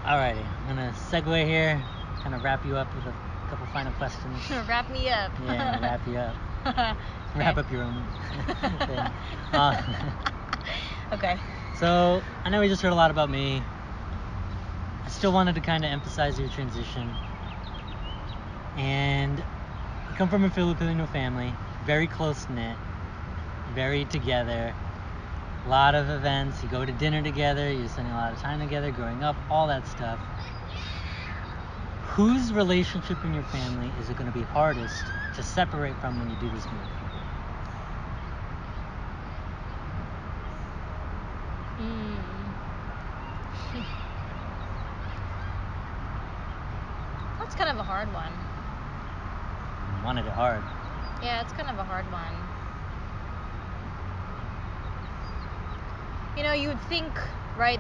Alrighty, I'm gonna segue here, kind of wrap you up with a couple final questions. Wrap me up. Yeah, wrap you up. Okay. Wrap up your own thing. Uh, Okay. so, I know we just heard a lot about me. I still wanted to kind of emphasize your transition. And you come from a Filipino family, very close-knit, very together. A lot of events, you go to dinner together, you're spending a lot of time together, growing up, all that stuff. Whose relationship in your family is it going to be hardest to separate from when you do this move? That's kind of a hard one. You wanted it hard. Yeah, it's kind of a hard one. You know, you would think, right?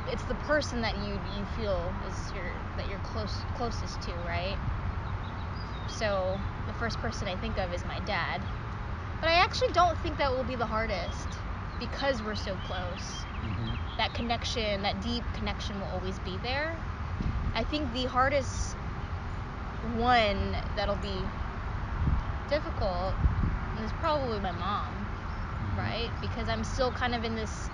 It's the person that you feel is that you're closest to, right? So the first person I think of is my dad. But I actually don't think that will be the hardest because we're so close. Mm-hmm. That connection, that deep connection will always be there. I think the hardest one that'll be difficult is probably my mom, right? Because I'm still kind of in this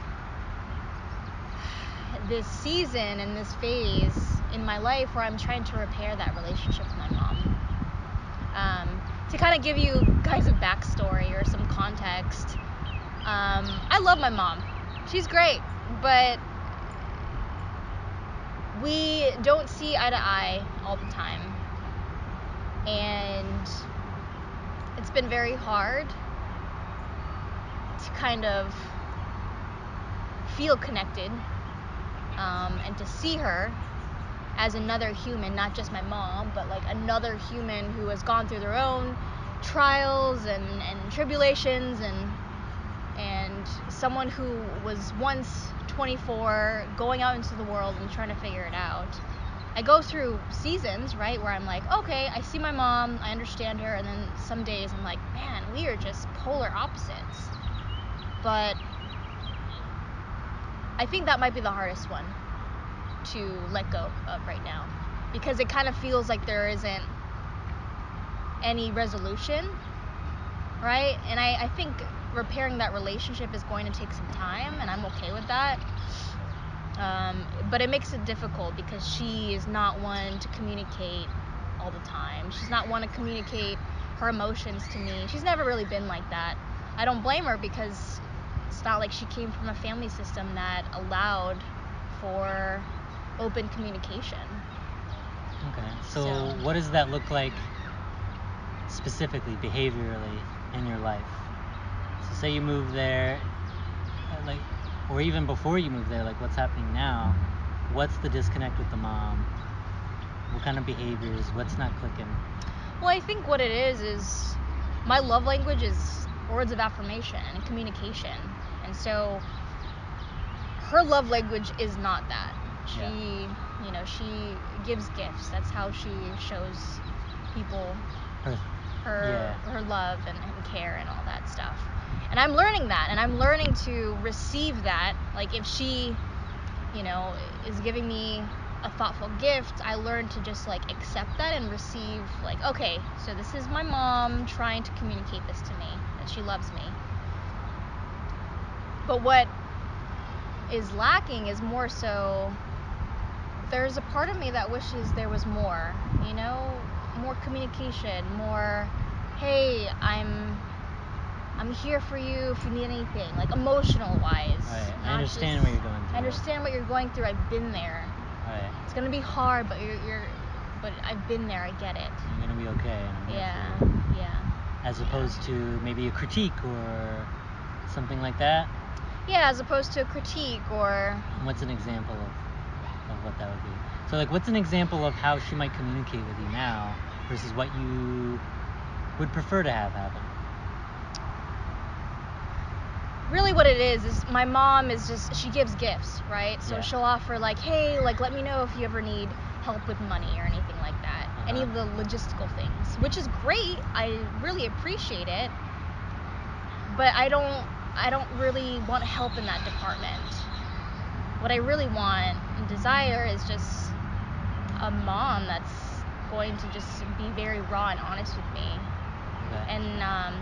season and this phase in my life where I'm trying to repair that relationship with my mom. To kind of give you guys a backstory or some context, I love my mom. She's great, but we don't see eye to eye all the time. And it's been very hard to kind of feel connected and to see her as another human, not just my mom, but like another human who has gone through their own trials and tribulations and someone who was once 24 going out into the world and trying to figure it out. I go through seasons, right, where I'm like, okay, I see my mom, I understand her, and then some days I'm like, man, we are just polar opposites. But I think that might be the hardest one to let go of right now, because it kind of feels like there isn't any resolution, right? And I think repairing that relationship is going to take some time, and I'm okay with that. But it makes it difficult because she is not one to communicate all the time. She's not one to communicate her emotions to me. She's never really been like that. I don't blame her because it's not like she came from a family system that allowed for open communication. Okay, so what does that look like specifically, behaviorally, in your life? So say you move there, like, or even before you move there, like what's happening now? What's the disconnect with the mom? What kind of behaviors? What's not clicking? Well, I think what it is my love language is words of affirmation and communication. And so her love language is not that. She, you know, she gives gifts. That's how she shows people her love and care and all that stuff. And I'm learning that, and I'm learning to receive that. Like if she, you know, is giving me a thoughtful gift, I learn to just like accept that and receive, like, okay, so this is my mom trying to communicate this to me, that she loves me. But what is lacking is more so, there's a part of me that wishes there was more, you know, more communication, more, hey, I'm here for you if you need anything, like emotional wise. Right. I understand what you're going through. I understand what you're going through. I've been there. Right. It's gonna be hard, but but I've been there. I get it. You're gonna be okay, and I'm here for you. Yeah. As opposed to maybe a critique or something like that. Yeah, as opposed to a critique or. And what's an example of what that would be? So like, what's an example of how she might communicate with you now versus what you would prefer to have happen? Really what it is my mom is just, she gives gifts, right? So she'll offer like, hey, like let me know if you ever need help with money or anything like that. Any of the logistical things, which is great. I really appreciate it. But I don't really want help in that department. What I really want and desire is just a mom that's going to just be very raw and honest with me. Okay. And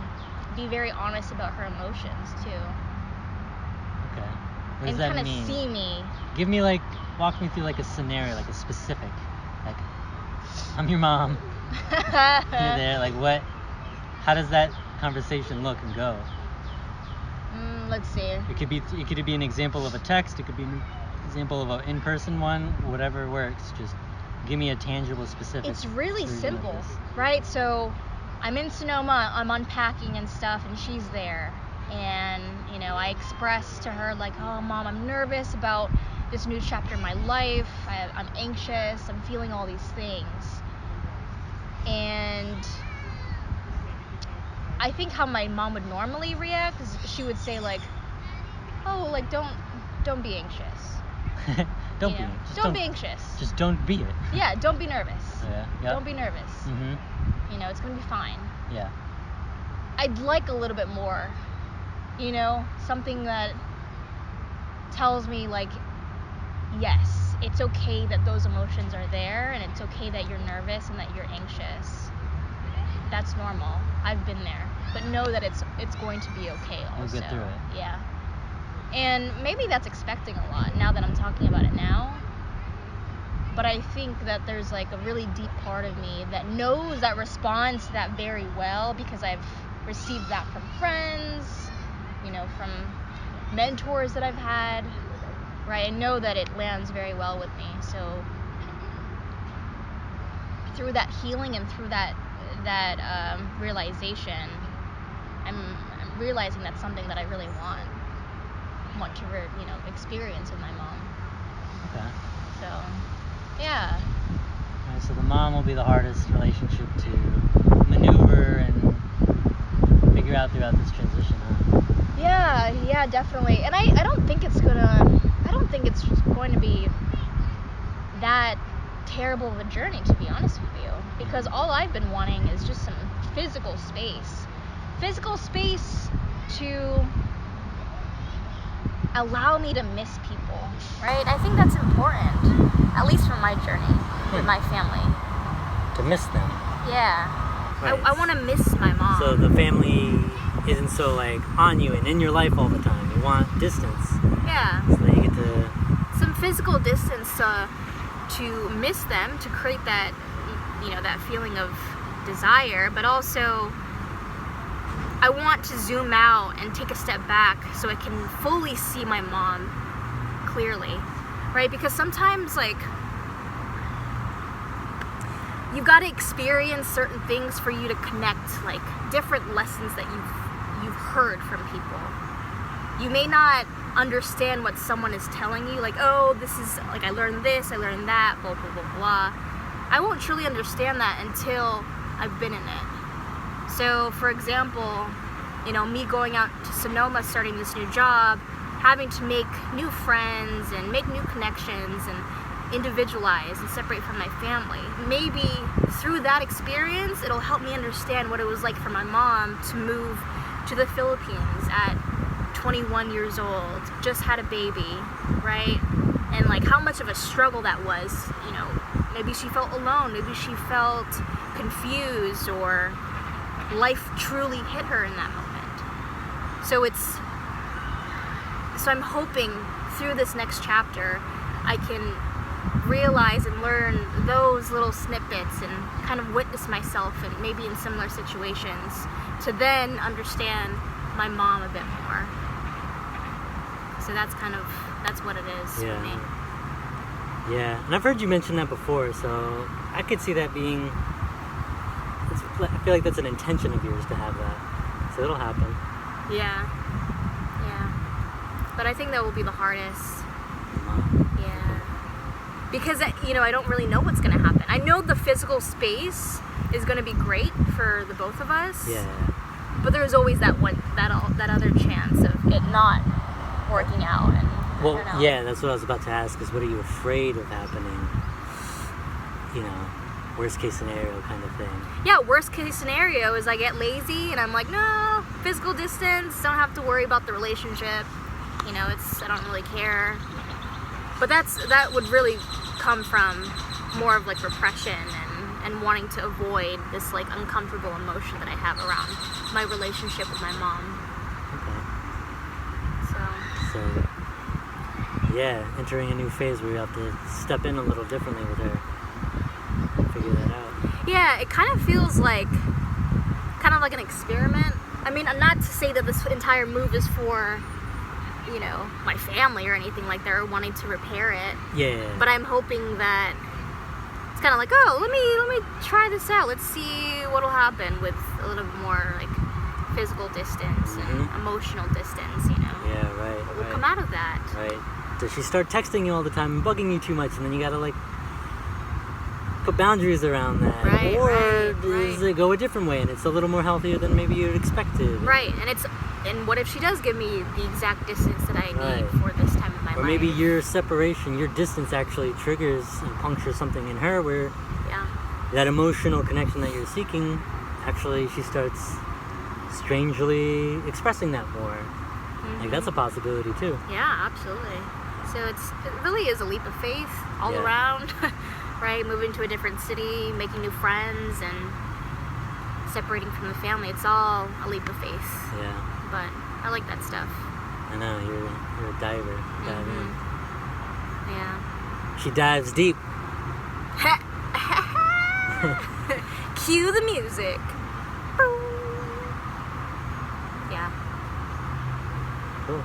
be very honest about her emotions too. Okay. What does and that kind of mean? see me. Give me walk me through a scenario, a specific. I'm your mom. You're there. What? How does that conversation look and go? Let's see. It could be an example of a text. It could be an example of an in-person one. Whatever works. Just give me a tangible, specific. It's really simple, right? So I'm in Sonoma. I'm unpacking and stuff, and she's there. And I express to her oh, Mom, I'm nervous about this new chapter in my life. I'm anxious. I'm feeling all these things. And I think how my mom would normally react is she would say oh, don't be anxious. Don't be anxious. Just don't be it. Yeah, don't be nervous. Yeah. Yep. Don't be nervous. Mm-hmm. It's gonna be fine. Yeah. I'd like a little bit more. Something that tells me yes, it's okay that those emotions are there, and it's okay that you're nervous and that you're anxious. That's normal. I've been there. But know that it's going to be okay also. You'll get through it. Yeah. And maybe that's expecting a lot now that I'm talking about it now. But I think that there's a really deep part of me that knows, that responds to that very well, because I've received that from friends, from mentors that I've had, right? I know that it lands very well with me. So through that healing and through that realization, I'm realizing that's something that I really want to experience with my mom. Okay. So yeah. All right, so the mom will be the hardest relationship to maneuver and figure out throughout this transition, huh? Yeah, definitely. And I don't think it's going to be that terrible of a journey, to be honest with you, because all I've been wanting is just some physical space to allow me to miss people, right? I think that's important, at least for my journey with my family. To miss them. Yeah. Right. I want to miss my mom. So the family isn't so on you and in your life all the time. You want distance. Yeah. So that you get to some physical distance to miss them, to create that that feeling of desire, but also I want to zoom out and take a step back so I can fully see my mom clearly, right? Because sometimes you've got to experience certain things for you to connect different lessons that you've heard from people. You may not understand what someone is telling you, oh, this is I learned this, I learned that, blah blah blah blah. I won't truly understand that until I've been in it. So for example, me going out to Sonoma, starting this new job, having to make new friends and make new connections and individualize and separate from my family. Maybe through that experience, it'll help me understand what it was like for my mom to move to the Philippines at 21 years old, just had a baby, right? And how much of a struggle that was. Maybe she felt alone, maybe she felt confused, or life truly hit her in that moment. So I'm hoping through this next chapter I can realize and learn those little snippets and kind of witness myself and maybe in similar situations to then understand my mom a bit more. So that's what it is for me. Yeah, and I've heard you mention that before, so I could see that being, I feel like that's an intention of yours to have that, so it'll happen. Yeah. But I think that will be the hardest. Yeah. Because, I don't really know what's going to happen. I know the physical space is going to be great for the both of us. Yeah. But there's always that other chance of it not working out. And well, yeah, that's what I was about to ask, is what are you afraid of happening? Worst case scenario kind of thing. Yeah, worst case scenario is I get lazy and I'm no, physical distance, don't have to worry about the relationship. I don't really care. But that would really come from more of like repression and wanting to avoid this like uncomfortable emotion that I have around my relationship with my mom. Okay. So yeah, entering a new phase where you have to step in a little differently with her. Figure that out. Yeah, it kind of feels like an experiment. I mean, not to say that this entire move is for, you know, my family or anything like that, or wanting to repair it. Yeah. But I'm hoping that it's kind of like, oh, let me try this out. Let's see what'll happen with a little bit more like physical distance and emotional distance, you know. Yeah, right. What will come out of that? Right. Does she start texting you all the time and bugging you too much, and then you gotta like put boundaries around that? Right. Or does it go a different way and it's a little more healthier than maybe you'd expected? Right. And what if she does give me the exact distance that I need for this time of my life? Or maybe your separation, your distance actually triggers and punctures something in her where that emotional connection that you're seeking, actually she starts strangely expressing that more. Like that's a possibility too. Yeah, absolutely. So it really is a leap of faith all around, right? Moving to a different city, making new friends, and separating from the family. It's all a leap of faith. Yeah. But I like that stuff. I know, you're a diver. Dive in. Yeah. She dives deep. Cue the music. Yeah. Cool.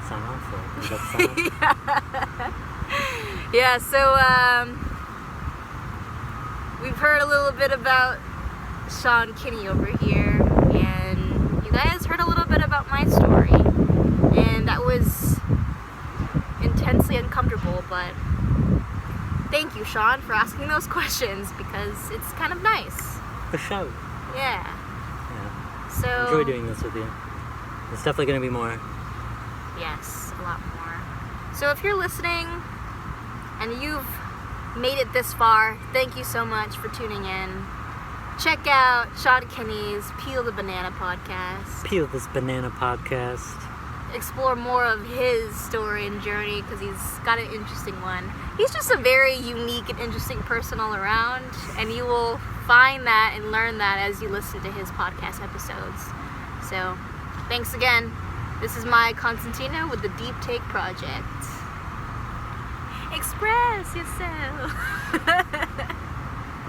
Sign off for it. Is that sign off? Yeah, so we've heard a little bit about Sean Kinney over here, and you guys heard a little bit about my story, and that was intensely uncomfortable, but thank you, Sean, for asking those questions, because it's kind of nice. For sure. Yeah. So enjoy doing this with you. There's definitely going to be more. Yes, a lot more. So if you're listening and you've made it this far, thank you so much for tuning in. Check out Sean Kinney's Peel the Banana podcast. Peel this banana podcast. Explore more of his story and journey, because he's got an interesting one. He's just a very unique and interesting person all around, and you will find that and learn that as you listen to his podcast episodes. So, thanks again. This is Mya Constantino with the Deep Take Project. Express yourself.